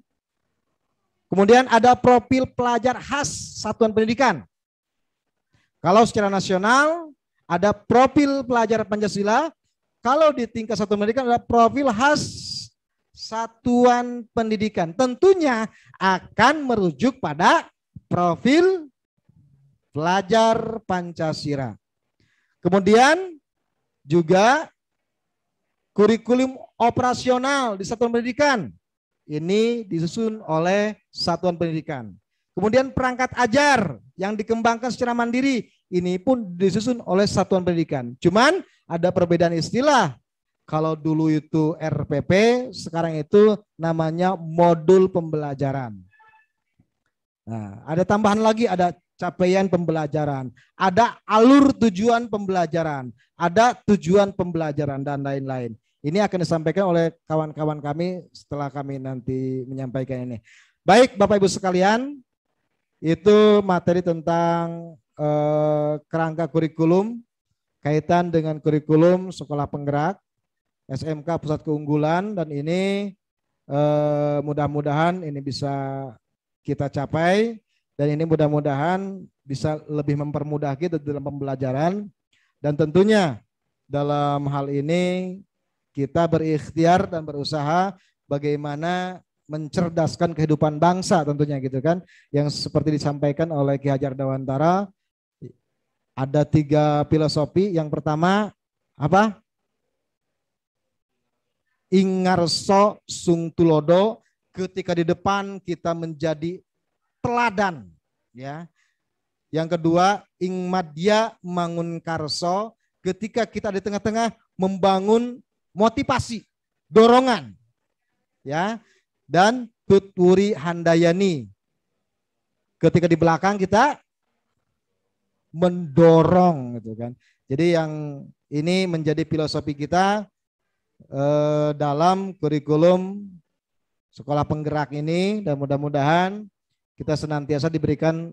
Kemudian ada profil pelajar khas satuan pendidikan. Kalau secara nasional ada profil pelajar Pancasila, kalau di tingkat satuan pendidikan ada profil khas satuan pendidikan. Tentunya akan merujuk pada profil pelajar Pancasila. Kemudian juga kurikulum operasional di satuan pendidikan. Ini disusun oleh satuan pendidikan. Kemudian perangkat ajar yang dikembangkan secara mandiri. Ini pun disusun oleh satuan pendidikan. Cuman ada perbedaan istilah. Kalau dulu itu RPP, sekarang itu namanya modul pembelajaran. Nah, ada tambahan lagi, ada capaian pembelajaran, ada alur tujuan pembelajaran, ada tujuan pembelajaran, dan lain-lain. Ini akan disampaikan oleh kawan-kawan kami setelah kami nanti menyampaikan ini. Baik Bapak Ibu sekalian, itu materi tentang kerangka kurikulum, kaitan dengan kurikulum sekolah penggerak, SMK Pusat Keunggulan, dan ini mudah-mudahan ini bisa kita capai. Dan ini mudah-mudahan bisa lebih mempermudah kita dalam pembelajaran. Dan tentunya dalam hal ini kita berikhtiar dan berusaha bagaimana mencerdaskan kehidupan bangsa tentunya gitu kan. Yang seperti disampaikan oleh Ki Hajar Dewantara, ada 3 filosofi. Yang pertama apa? Ingarso sung tulodo, ketika di depan kita menjadi teladan, ya. Yang kedua, ing madya mangun karso, ketika kita di tengah-tengah membangun motivasi, dorongan, ya. Dan tuturi handayani, ketika di belakang kita mendorong, gitu kan. Jadi yang ini menjadi filosofi kita dalam kurikulum sekolah penggerak ini, dan mudah-mudahan kita senantiasa diberikan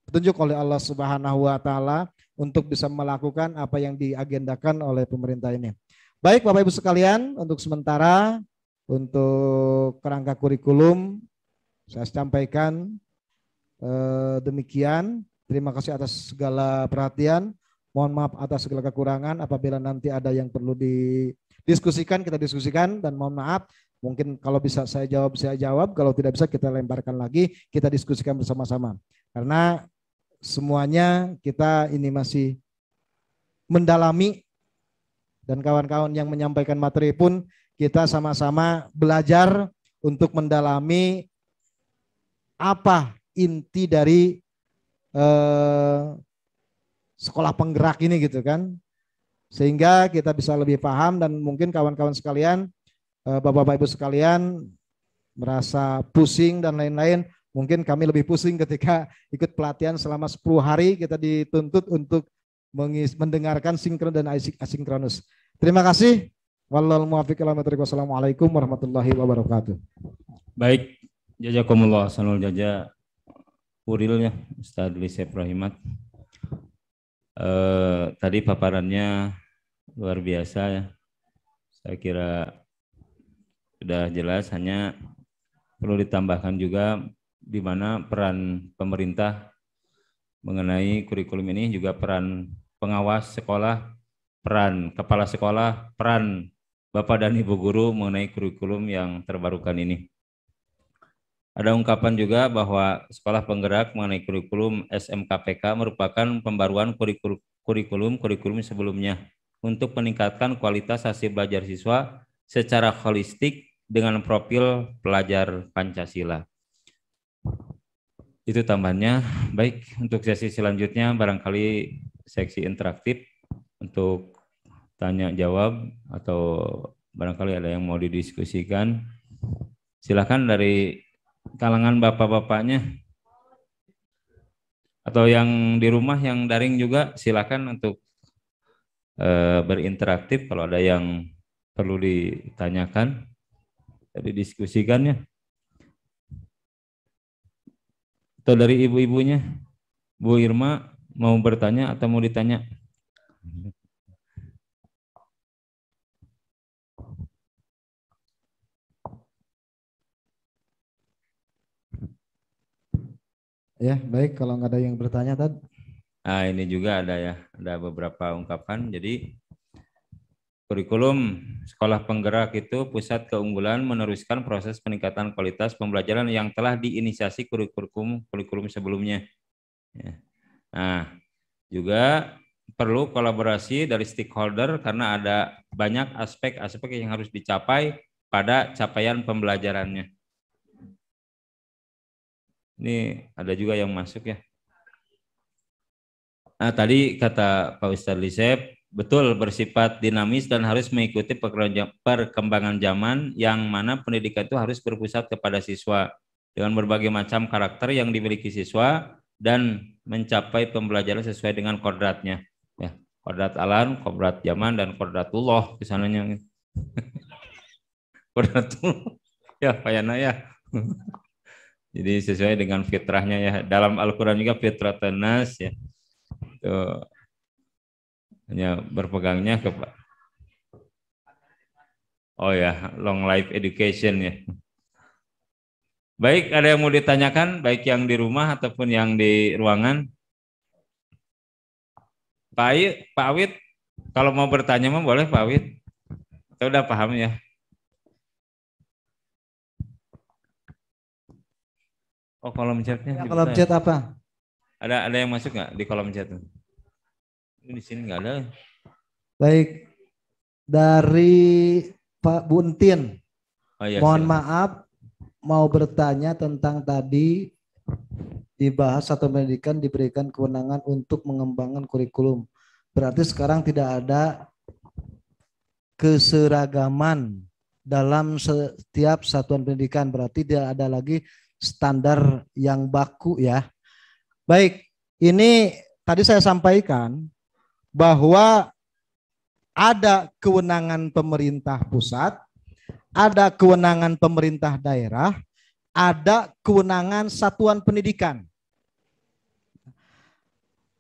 petunjuk oleh Allah Subhanahu wa taala untuk bisa melakukan apa yang diagendakan oleh pemerintah ini. Baik Bapak Ibu sekalian, untuk sementara untuk kerangka kurikulum saya sampaikan demikian. Terima kasih atas segala perhatian. Mohon maaf atas segala kekurangan. Apabila nanti ada yang perlu didiskusikan, kita diskusikan, dan mohon maaf mungkin kalau bisa saya jawab, kalau tidak bisa kita lemparkan lagi, kita diskusikan bersama-sama. Karena semuanya kita ini masih mendalami, dan kawan-kawan yang menyampaikan materi pun kita sama-sama belajar untuk mendalami apa inti dari sekolah penggerak ini gitu kan. Sehingga kita bisa lebih paham, dan mungkin kawan-kawan sekalian, Bapak-Bapak Ibu sekalian merasa pusing dan lain-lain, mungkin kami lebih pusing ketika ikut pelatihan selama 10 hari kita dituntut untuk mendengarkan sinkron dan asinkronus. Terima kasih. Wassalamualaikum warahmatullahi wabarakatuh. Baik, jazakumullah sanul jaza urilnya Ustaz Lisep Rahimat. Tadi paparannya luar biasa ya. Saya kira sudah jelas, hanya perlu ditambahkan juga di mana peran pemerintah mengenai kurikulum ini, juga peran pengawas sekolah, peran kepala sekolah, peran Bapak dan Ibu guru mengenai kurikulum yang terbarukan ini. Ada ungkapan juga bahwa sekolah penggerak mengenai kurikulum SMKPK merupakan pembaruan kurikulum sebelumnya untuk meningkatkan kualitas hasil belajar siswa secara holistik dengan profil pelajar Pancasila. Itu tambahannya. Baik, untuk sesi selanjutnya barangkali seksi interaktif untuk tanya jawab, atau barangkali ada yang mau didiskusikan. Silakan dari kalangan bapak-bapaknya, atau yang di rumah yang daring juga silakan untuk berinteraktif. Kalau ada yang perlu ditanyakan, didiskusikannya. Atau dari ibu-ibunya? Bu Irma mau bertanya atau mau ditanya? Ya, baik kalau nggak ada yang bertanya Tad. Nah, ini juga ada ya, ada beberapa ungkapan. Jadi kurikulum sekolah penggerak itu pusat keunggulan meneruskan proses peningkatan kualitas pembelajaran yang telah diinisiasi kurikulum sebelumnya. Ya. Nah, juga perlu kolaborasi dari stakeholder karena ada banyak aspek-aspek yang harus dicapai pada capaian pembelajarannya. Ini ada juga yang masuk ya. Nah, tadi kata Pak Ustadz Lisep, betul bersifat dinamis dan harus mengikuti perkembangan zaman yang mana pendidikan itu harus berpusat kepada siswa dengan berbagai macam karakter yang dimiliki siswa dan mencapai pembelajaran sesuai dengan kodratnya. Ya, kodrat alam, kodrat zaman, dan kodratullah kesananya. Kodratullah. Ya, payana ya. Jadi sesuai dengan fitrahnya ya. Dalam Al-Quran juga fitratan nas ya. Itu hanya berpegangnya kepada long life education ya. Baik, ada yang mau ditanyakan baik yang di rumah ataupun yang di ruangan? Pak Awit, kalau mau bertanya mah boleh Pak Awit. Kita udah paham ya. Oh, kolom chatnya. Ya, kolom chat apa? Ada yang masuk nggak di kolom chat? Di sini nggak ada. Baik, dari Pak Buntin. Oh, iya, Mohon silakan. maaf, mau bertanya tentang tadi dibahas satuan pendidikan diberikan kewenangan untuk mengembangkan kurikulum. Berarti sekarang tidak ada keseragaman dalam setiap satuan pendidikan. Berarti tidak ada lagi standar yang baku ya. Baik, ini tadi saya sampaikan bahwa ada kewenangan pemerintah pusat, ada kewenangan pemerintah daerah, ada kewenangan satuan pendidikan.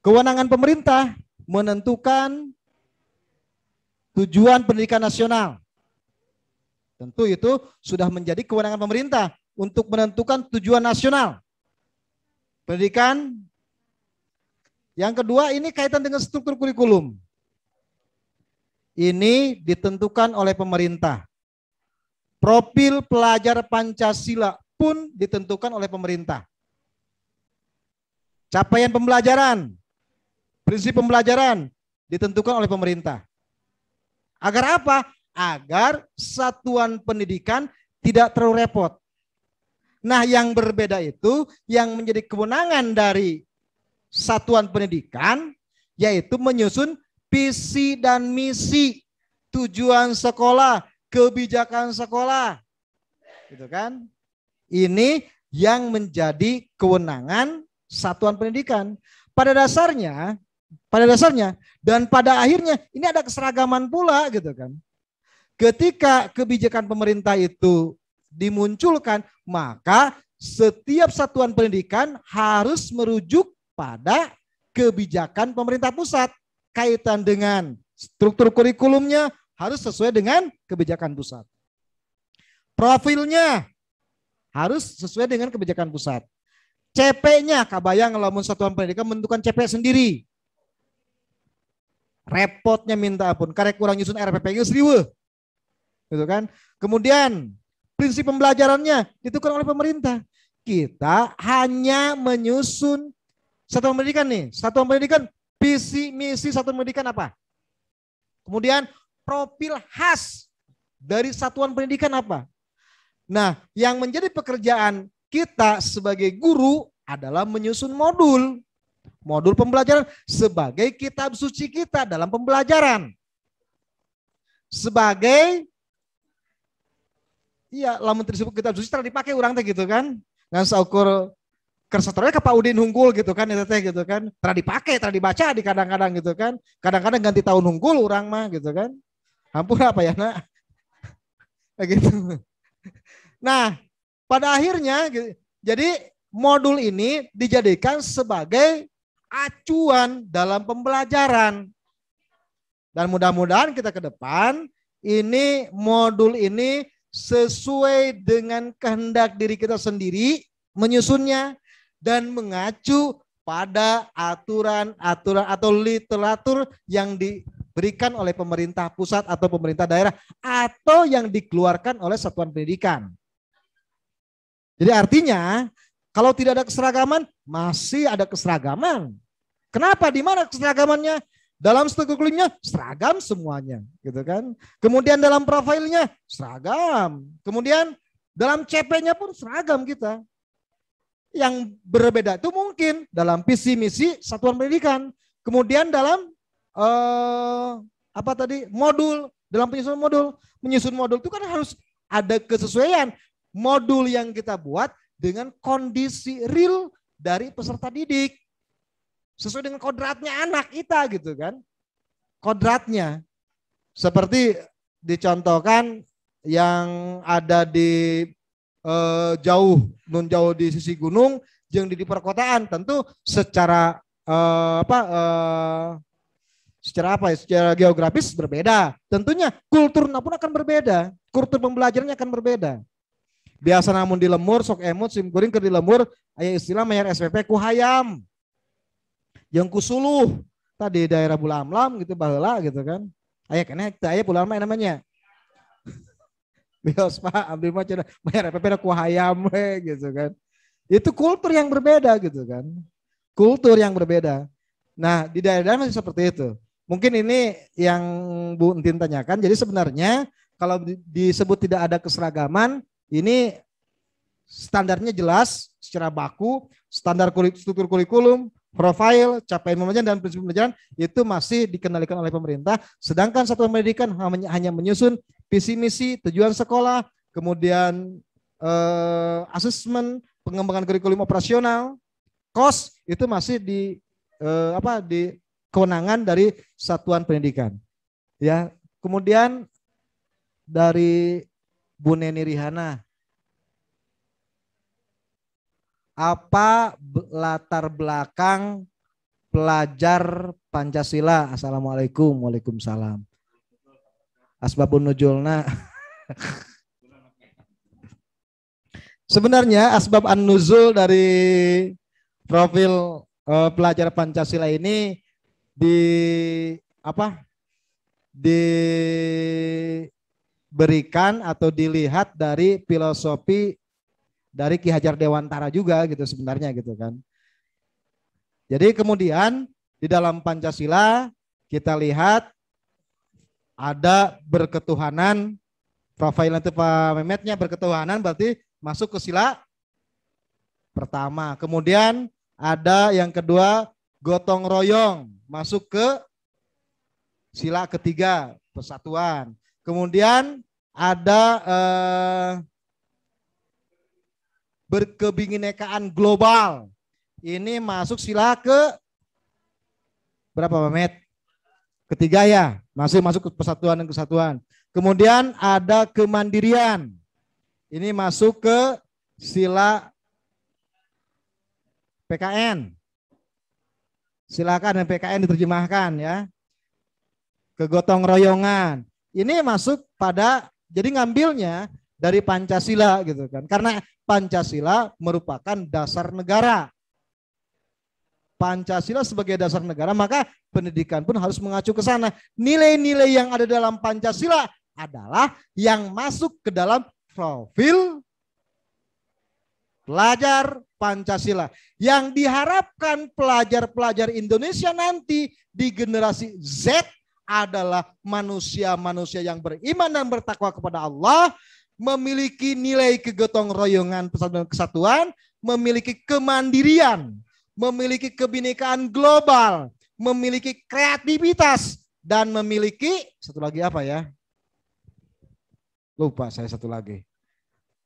Kewenangan pemerintah menentukan tujuan pendidikan nasional. Tentu itu sudah menjadi kewenangan pemerintah untuk menentukan tujuan nasional pendidikan. Yang kedua, ini kaitan dengan struktur kurikulum. Ini ditentukan oleh pemerintah. Profil pelajar Pancasila pun ditentukan oleh pemerintah. Capaian pembelajaran, prinsip pembelajaran ditentukan oleh pemerintah. Agar apa? Agar satuan pendidikan tidak terlalu repot. Nah, yang berbeda itu yang menjadi kewenangan dari satuan pendidikan yaitu menyusun visi dan misi, tujuan sekolah, kebijakan sekolah. Gitu kan? Ini yang menjadi kewenangan satuan pendidikan. Pada dasarnya dan pada akhirnya ini ada keseragaman pula gitu kan. Ketika kebijakan pemerintah itu dimunculkan, maka setiap satuan pendidikan harus merujuk pada kebijakan pemerintah pusat. Kaitan dengan struktur kurikulumnya harus sesuai dengan kebijakan pusat. Profilnya harus sesuai dengan kebijakan pusat. CP-nya, kabayang lamun satuan pendidikan menentukan CP sendiri. Repotnya minta ampun, karek kurang nyusun RPP geus riweuh. Gitu kan? Kemudian prinsip pembelajarannya ditentukan oleh pemerintah. Kita hanya menyusun satuan pendidikan nih. Satuan pendidikan, visi misi satuan pendidikan apa? Kemudian profil khas dari satuan pendidikan apa? Nah, yang menjadi pekerjaan kita sebagai guru adalah menyusun modul pembelajaran sebagai kitab suci kita dalam pembelajaran. Sebagai lamun disebut kitab suci telah dipakai orang teh gitu kan. Ngan saukur kersatornya ke Pak Udin Hunggul gitu kan itu teh gitu kan. Telah dipakai, telah dibaca di kadang-kadang gitu kan. Kadang-kadang ganti tahun Hunggul orang mah gitu kan. Ampun apa ya nak. Gitu. Nah, pada akhirnya jadi modul ini dijadikan sebagai acuan dalam pembelajaran. Dan mudah-mudahan kita ke depan ini modul ini sesuai dengan kehendak diri kita sendiri menyusunnya dan mengacu pada aturan-aturan atau literatur yang diberikan oleh pemerintah pusat atau pemerintah daerah atau yang dikeluarkan oleh satuan pendidikan. Jadi artinya kalau tidak ada keseragaman, masih ada keseragaman. Kenapa? Di mana keseragamannya? Dalam struktur kurikulumnya seragam semuanya, gitu kan. Kemudian dalam profilnya seragam. Kemudian dalam CP-nya pun seragam kita. Yang berbeda itu mungkin dalam visi misi satuan pendidikan. Kemudian dalam modul, dalam menyusun modul itu kan harus ada kesesuaian modul yang kita buat dengan kondisi real dari peserta didik. Sesuai dengan kodratnya anak kita gitu kan. Kodratnya. Seperti dicontohkan yang ada di jauh di sisi gunung yang di perkotaan, tentu secara secara geografis berbeda. Tentunya kulturnya pun akan berbeda. Kultur pembelajarannya akan berbeda. Biasa namun di lemur sok emut sim kuring ke di lemur aya istilah mayar SPP ku hayam. Yang kusuluh tadi daerah Bulamlam gitu baheula gitu kan. Aya keneh teh aya Bulamlam namanya. Bios Pak ambil mah cenah mayar SPP ku hayam we gitu kan. Itu kultur yang berbeda gitu kan. Kultur yang berbeda. Nah, di daerah masih seperti itu. Mungkin ini yang Bu Entin tanyakan. Jadi sebenarnya kalau disebut tidak ada keseragaman, ini standarnya jelas secara baku, standar struktur kurikulum, profil, capaian pembelajaran dan prinsip pembelajaran itu masih dikendalikan oleh pemerintah. Sedangkan satuan pendidikan hanya menyusun visi misi, tujuan sekolah, kemudian asesmen, pengembangan kurikulum operasional, KOS itu masih di kewenangan dari satuan pendidikan. Ya, kemudian dari Bu Neni Rihana, apa latar belakang pelajar Pancasila? Assalamualaikum, waalaikumsalam. Asbabun nuzulna. Sebenarnya asbab an-nuzul dari profil pelajar Pancasila ini diberikan atau dilihat dari filosofi dari Ki Hajar Dewantara juga gitu sebenarnya gitu kan. Jadi kemudian di dalam Pancasila kita lihat ada berketuhanan, profil itu Pak Mehmetnya berketuhanan berarti masuk ke sila pertama. Kemudian ada yang kedua gotong royong masuk ke sila ketiga persatuan. Kemudian ada berkebinekaan global. Ini masuk sila ke berapa Mamet? Ketiga ya, masih masuk ke persatuan dan kesatuan. Kemudian ada kemandirian. Ini masuk ke sila PKN. Silakan dan PKN diterjemahkan ya. Kegotong royongan. Ini masuk pada, jadi ngambilnya dari Pancasila gitu kan. Karena Pancasila merupakan dasar negara. Pancasila sebagai dasar negara, maka pendidikan pun harus mengacu ke sana. Nilai-nilai yang ada dalam Pancasila adalah yang masuk ke dalam profil pelajar Pancasila. Yang diharapkan pelajar-pelajar Indonesia nanti di generasi Z adalah manusia-manusia yang beriman dan bertakwa kepada Allah, memiliki nilai kegotong royongan persatuan dan kesatuan, memiliki kemandirian, memiliki kebinekaan global, memiliki kreativitas, dan memiliki satu lagi apa ya? Lupa saya satu lagi.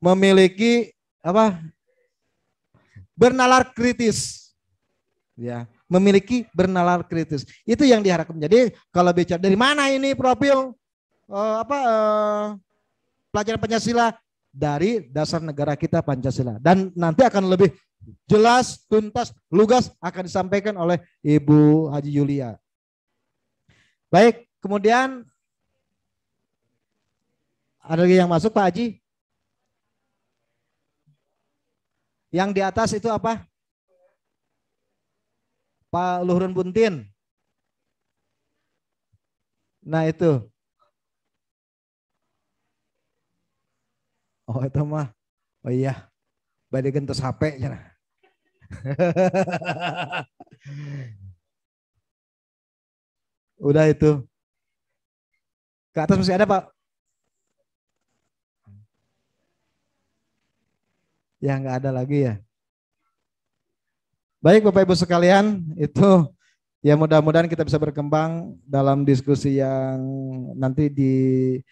Memiliki apa? Bernalar kritis. Ya, memiliki bernalar kritis. Itu yang diharapkan. Jadi kalau bicara dari mana ini profil pelajaran Pancasila, dari dasar negara kita Pancasila. Dan nanti akan lebih jelas, tuntas, lugas akan disampaikan oleh Ibu Haji Yulia. Baik, kemudian ada lagi yang masuk Pak Haji? Yang di atas itu apa? Pak Luhurun Buntin. Nah itu. Oh itu mah. Oh iya. Badai gentos HP. Udah itu. Ke atas masih ada Pak? Ya nggak ada lagi ya. Baik Bapak Ibu sekalian, itu ya mudah-mudahan kita bisa berkembang dalam diskusi yang nanti di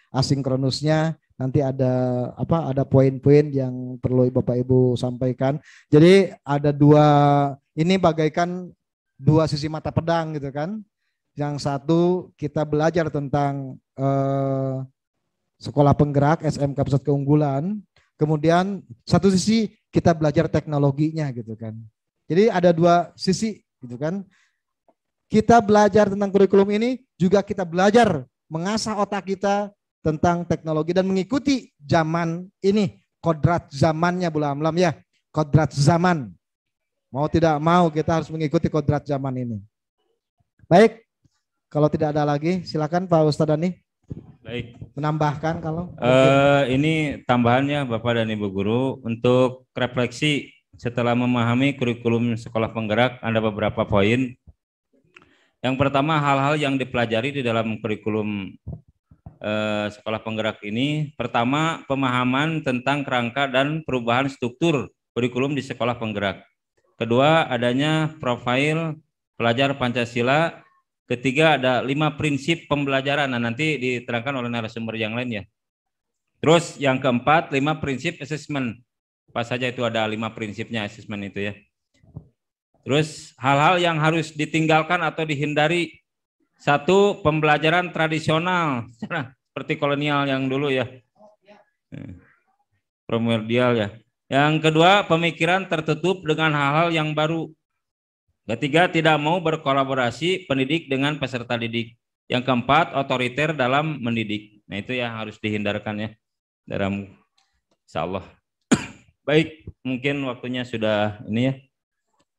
asinkronusnya nanti ada ada poin-poin yang perlu Bapak Ibu sampaikan. Jadi ada dua, ini bagaikan dua sisi mata pedang gitu kan. Yang satu kita belajar tentang sekolah penggerak SMK Pusat Keunggulan. Kemudian satu sisi kita belajar teknologinya gitu kan. Jadi ada dua sisi gitu kan. Kita belajar tentang kurikulum ini, juga kita belajar mengasah otak kita tentang teknologi dan mengikuti zaman ini, kodrat zamannya Bu Amlam ya, kodrat zaman. Mau tidak mau kita harus mengikuti kodrat zaman ini. Baik, kalau tidak ada lagi silakan Pak Ustadz Dani. Baik. Menambahkan kalau ini tambahannya Bapak dan Ibu Guru untuk refleksi setelah memahami kurikulum sekolah penggerak ada beberapa poin. Yang pertama, hal-hal yang dipelajari di dalam kurikulum sekolah penggerak ini. Pertama, pemahaman tentang kerangka dan perubahan struktur kurikulum di sekolah penggerak. Kedua, adanya profil pelajar Pancasila. Ketiga, ada 5 prinsip pembelajaran. Nah, nanti diterangkan oleh narasumber yang lain ya. Terus yang keempat, 5 prinsip assessment. Pas saja itu ada 5 prinsipnya assessment itu ya. Terus hal-hal yang harus ditinggalkan atau dihindari. 1, pembelajaran tradisional. Seperti kolonial yang dulu ya. Primordial ya. Yang kedua, pemikiran tertutup dengan hal-hal yang baru. Ketiga, tidak mau berkolaborasi pendidik dengan peserta didik. Yang keempat, otoriter dalam mendidik. Nah itu yang harus dihindarkan ya. Dalam insya Allah. Baik, mungkin waktunya sudah ini ya.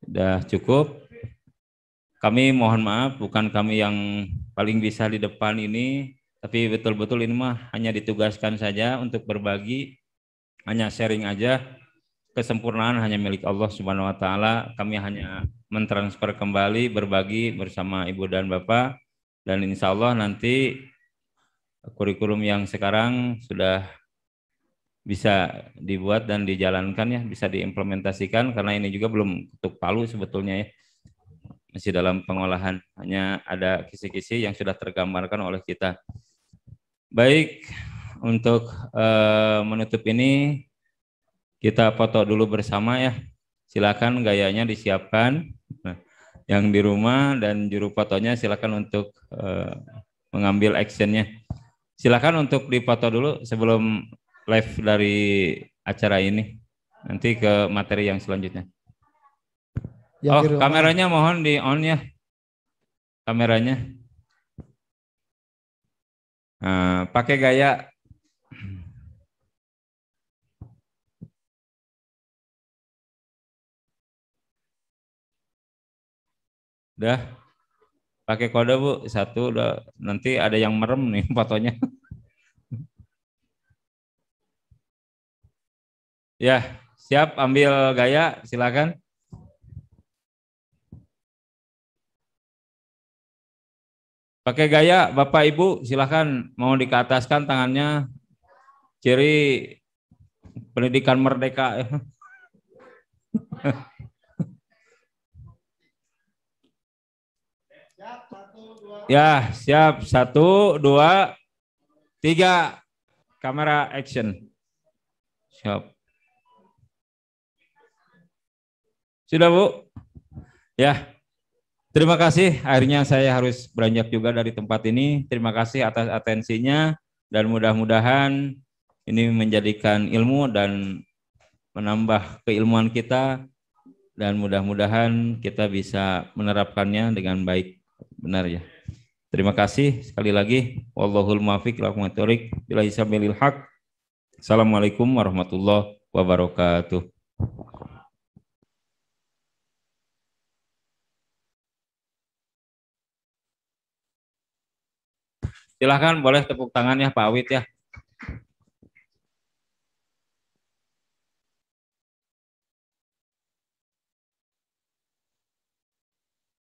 Sudah cukup. Kami mohon maaf, bukan kami yang paling bisa di depan ini. Tapi betul-betul ini mah hanya ditugaskan saja untuk berbagi. Hanya sharing aja. Kesempurnaan hanya milik Allah Subhanahu wa taala. Kami hanya mentransfer kembali, berbagi bersama Ibu dan Bapak, dan insya Allah nanti kurikulum yang sekarang sudah bisa dibuat dan dijalankan ya, bisa diimplementasikan karena ini juga belum ketuk palu sebetulnya ya, masih dalam pengolahan, hanya ada kisi-kisi yang sudah tergambarkan oleh kita. Baik, untuk menutup ini kita foto dulu bersama ya. Silakan gayanya disiapkan. Nah, yang di rumah dan juru fotonya silakan untuk mengambil actionnya. Silakan untuk difoto dulu sebelum live dari acara ini. Nanti ke materi yang selanjutnya. Yang kameranya mohon di on ya. Kameranya. Nah, pakai gaya. Udah pakai kode Bu, 1 udah, nanti ada yang merem nih fotonya. Ya, siap ambil gaya, silakan. Pakai gaya Bapak Ibu, silakan mau dikeataskan tangannya. Ciri pendidikan merdeka. Ya, siap. 1, 2, 3. Kamera action. Siap. Sudah, Bu? Ya. Terima kasih. Akhirnya saya harus beranjak juga dari tempat ini. Terima kasih atas atensinya dan mudah-mudahan ini menjadikan ilmu dan menambah keilmuan kita dan mudah-mudahan kita bisa menerapkannya dengan baik, benar ya. Terima kasih sekali lagi. Wallahul muwaffiq ila aqwamit thoriq. Billahi sabilil haq. Assalamualaikum warahmatullahi wabarakatuh. Silahkan boleh tepuk tangan ya Pak Awit ya.